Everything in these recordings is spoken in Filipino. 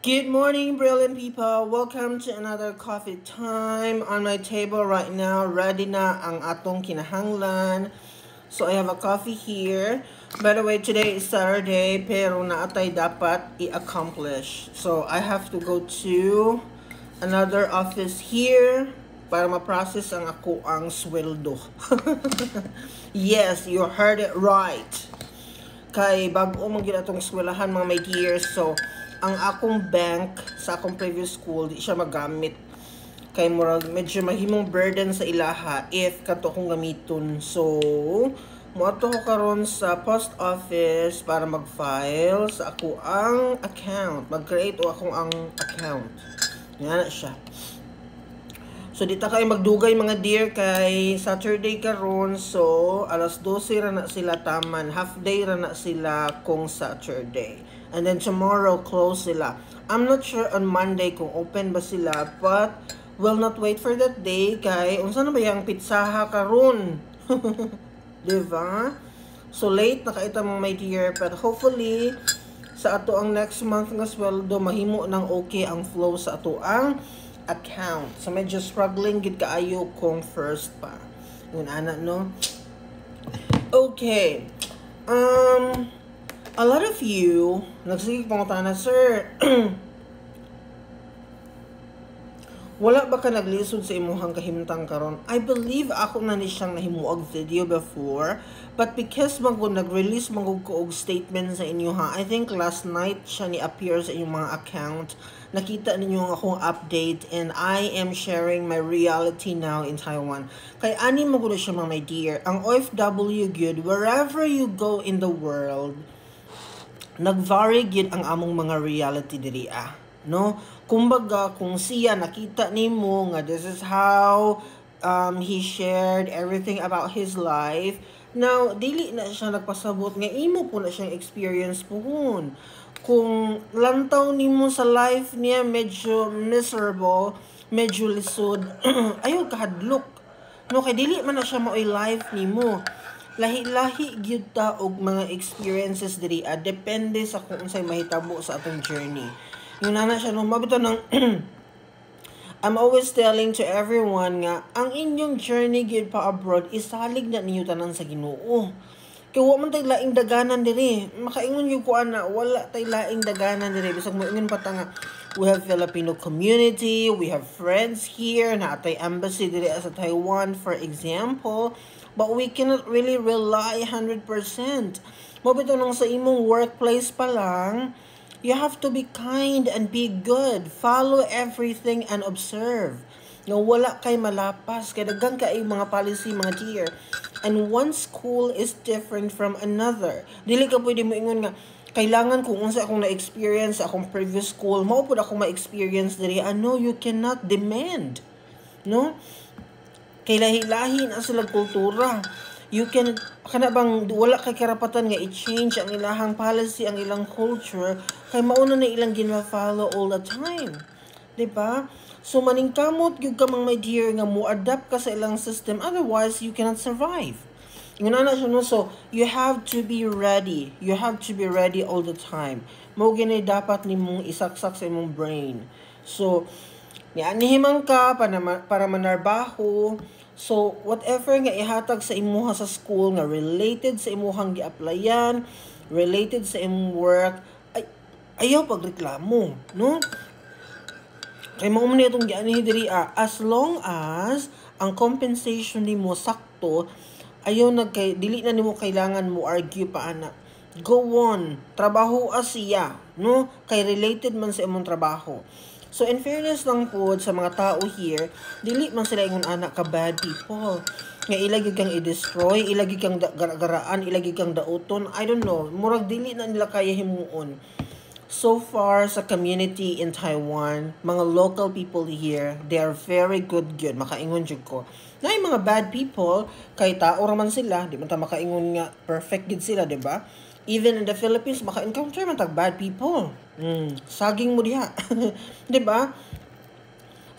Good morning, brilliant people. Welcome to another coffee time. On my table right now, ready na ang atong kinahanglan. So I have a coffee here. By the way, today is Saturday, pero naatay dapat i-accomplish. So I have to go to another office here para ma-process ang ako ang sweldo. Yes, you heard it right. Kay bago man gyud atong eskwelahan mga my dears, so ang akong bank sa akong previous school di siya magamit kay murag medyo mahimong burden sa ilaha if kato akong gamiton. So moadto ko karon sa post office para mag-file sa ako ang account, mag-create o akong ang account. Yan na siya. So dito kayo magdugay mga dear kay Saturday karon, so alas 12 ra na sila taman, half day ra na sila kung Saturday, and then tomorrow close sila. I'm not sure on Monday kung open ba sila, but will not wait for that day kay unsa na ba yang pizzaha karon. Diba? So late na kaita mga my dear, but hopefully sa ato ang next month nga sweldo mahimo nang okay ang flow sa ato ang account. So medyo struggling gid kaayo kung first pa. Yun ana no. Okay. A lot of you nagsige pangutana, sir. Wala ba ka naglisod sa imuhang kahimtang karon? I believe ako na ni siyang nahimuog video before, but because magud nag-release magud ko og statement sa inyo ha. I think last night siya ni appear sa inyong mga account. Nakita ninyo ang akong update, and I am sharing my reality now in Taiwan. Kay ani magud siya mga my dear. Ang OFW good, wherever you go in the world, nag-vary gyud ang among mga reality diri no? Kumbaga kung siya nakita nimo nga this is how he shared everything about his life. Now dili na siya nagpasabot nga imo po na siyang experience puhon. Kung lantaw nimo sa life niya medyo miserable, medyo lisod, ayaw kahadlok. No, kay dili man na siya mao'y life nimo. Lahi-lahi gyud ta og mga experiences diri depende sa kung unsay mahitabo sa atong journey. Yun na siya no, mabito ng I'm always telling to everyone nga ang inyong journey gyud pa abroad isalig na ninyo tanan sa Ginoo. Kay wa man tay laing daganan diri. Makaingon yung kuan na wala tay laing daganan diri. Bisag mo ingon pa ta nga we have Filipino community, we have friends here na atay embassy diri sa Taiwan for example, but we cannot really rely 100%. Mabito nang sa imong workplace pa lang, you have to be kind and be good. Follow everything and observe. Nga wala kay malapas, kay daghan kay mga policy mga dear. And one school is different from another. Dili ka pwede mo ingon nga kailangan kung unsa akong na-experience sa akong previous school, mao pud akong ma-experience diri. No, you cannot demand. No? Kay lahi-lahi na sila kultura. You can kana bang wala kay karapatan nga i-change ang ilahang policy, ang ilang culture kay mauna na ilang gina-follow all the time. Diba? So maningkamot gyud ka mang my dear nga mo adapt ka sa ilang system, otherwise you cannot survive. Yun na siya no, so you have to be ready. You have to be ready all the time. Mo gini dapat nimong isaksak sa imong brain. So nianihimang ka para manarbaho. So whatever nga ihatag sa imuha sa school nga related sa imuhang gi-applyan, related sa imong work, ayaw pagreklamo, no? Kay mao man itong gianihi diri as long as ang compensation nimo sakto, ayaw dili na nimo kailangan mo argue pa ana. Go on, trabaho siya, no? Kay related man sa imong trabaho. So in fairness lang po sa mga tao here, dili man sila ingon anak ka bad people. Nga ilagi kang i-destroy, ilagi kang garaan, ilagi kang dauton, I don't know. Murag dili na nila kaya himuon. So far sa community in Taiwan, mga local people here, they are very good. Makaingon jud ko. Na yung mga bad people, kay tao raman sila, di man ta makaingon nga perfect gid sila, di ba? Even in the Philippines, maka-encounter man tag bad people. Saging mo diha. Di ba?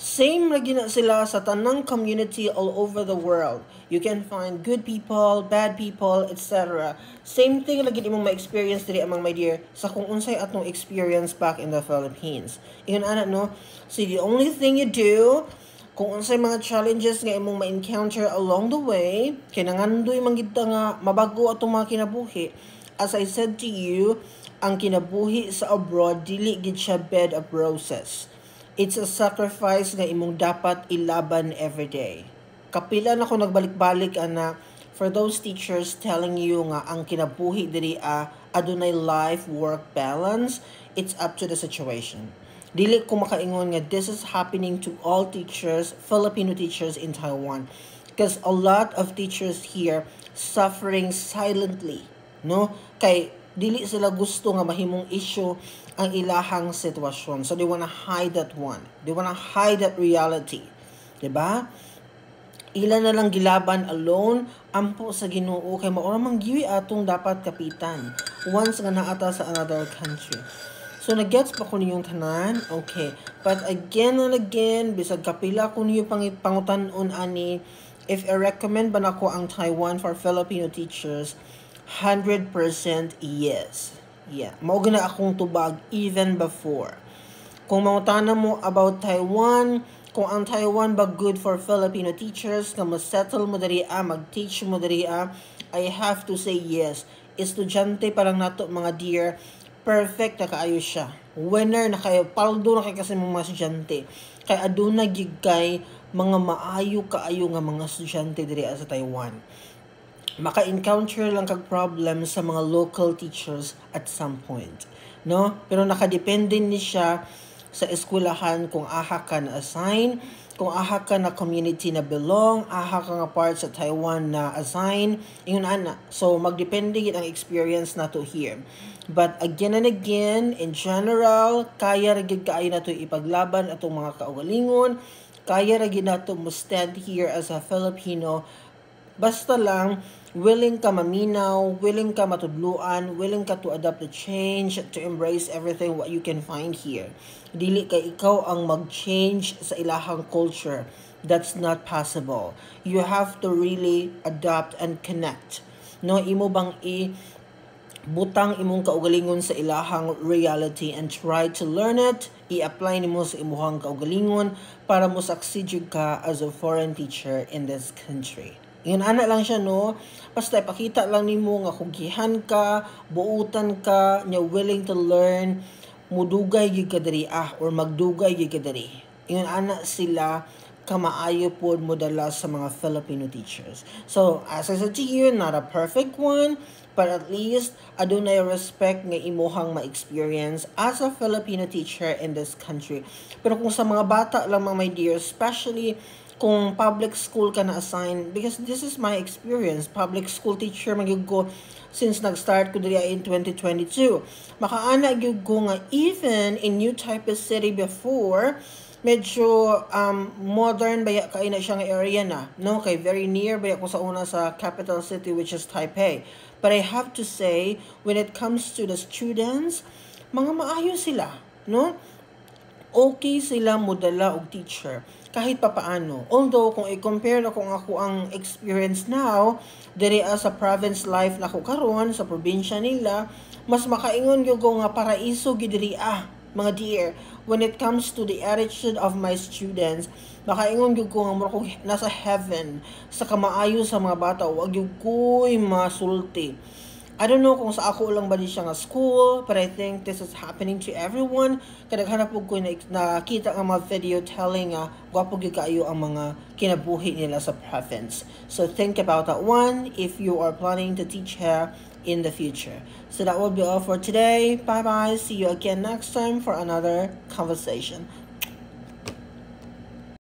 Same lagi na sila sa tanang community all over the world. You can find good people, bad people, etc. Same thing lagi imong ma-experience diri among my dear sa kung unsay atong experience back in the Philippines. Ingon ana no. So the only thing you do kung unsay mga challenges nga imong ma-encounter along the way, kinangandoy man gid nga mabago atong mga kinabuhi. As I said to you, ang kinabuhi sa abroad dili gid siya bed of roses. It's a sacrifice nga imong dapat ilaban every day. Kapila na ko nagbalik-balik ana for those teachers telling you nga ang kinabuhi diri adunay life-work balance, it's up to the situation. Dili ko makaingon nga this is happening to all teachers, Filipino teachers in Taiwan. Because a lot of teachers here suffering silently, no? Kay dili sila gusto nga mahimong issue ang ilahang sitwasyon. So they wanna hide that one. They wanna hide that reality. Diba? Ila na lang gilaban alone, ampo sa Ginoo kay maura man giwi atong dapat kapitan once nga naata sa another country. So nagets pa ko ninyong tanan? Okay. But again and again, bisag kapila ko niyo pangutan-on ani, if I recommend ba nako ang Taiwan for Filipino teachers, 100% yes. Yeah, mao gina akong tubag even before. Kung mangutana mo about Taiwan, kung ang Taiwan ba good for Filipino teachers, na ma-settle mo diri mag-teach mo diri I have to say yes. Estudyante pa lang nato mga dear, perfect na kaayo siya. Winner na kayo, paldo na kayo kasi mga estudyante. Kay aduna gigay mga maayo kaayo nga mga estudyante diri sa Taiwan. Maka-encounter lang kag problem sa mga local teachers at some point, no? Pero nakadepende ni siya sa eskwelahan kung aha ka na assign, kung aha ka na community na belong, aha ka nga part sa Taiwan na assign, yun ana. So magdepende gid ang experience nato here. But again and again, in general, kaya ra gid kaayo nato ipaglaban atong mga kaugalingon, kaya ra gid nato mo stand here as a Filipino. Basta lang, willing ka maminaw, willing ka matudluan, willing ka to adapt the change, to embrace everything what you can find here. Dili kay ikaw ang mag-change sa ilahang culture. That's not possible. You have to really adapt and connect. No, imo bang butang imong kaugalingon sa ilahang reality and try to learn it, i-apply nimo sa imong kaugalingon para mo succeed ka as a foreign teacher in this country. Yun ana lang siya no. Basta ipakita lang nimo nga kugihan ka, buutan ka, nya willing to learn, mudugay gyud ka diri or magdugay gyud ka diri. Yun ana sila kamaayo pod modala sa mga Filipino teachers. So, as I said to you, not a perfect one, but at least adunay respect nga imuhang ma-experience as a Filipino teacher in this country. Pero kung sa mga bata lang mga my dear, especially kung public school ka na assign, because this is my experience, public school teacher magyud ko since nag-start ko diri in 2022. Makaana gyud ko nga even in New Taipei City before, medyo modern baya kay na siyang area na, no? Kay very near baya ko sa una sa capital city which is Taipei. But I have to say, when it comes to the students, mga maayo sila, no? Okay sila modala og teacher kahit papaano. Although kung i-compare na kung ako ang experience now diri sa province life na ko karon sa probinsya nila, mas makaingon gyud ko nga paraiso gid diri mga dear. When it comes to the attitude of my students, makaingon gyud ko nga mura ko nasa heaven sa kamaayo sa mga bata, wag gyud ko'y masulti. I don't know kung sa ako lang ba di siya nga school, but I think this is happening to everyone. Kadaghanap po ko nakita ang mga video telling gwapo gyud kaayo ang mga kinabuhi nila sa province. So think about that one if you are planning to teach her in the future. So that will be all for today. Bye bye. See you again next time for another conversation.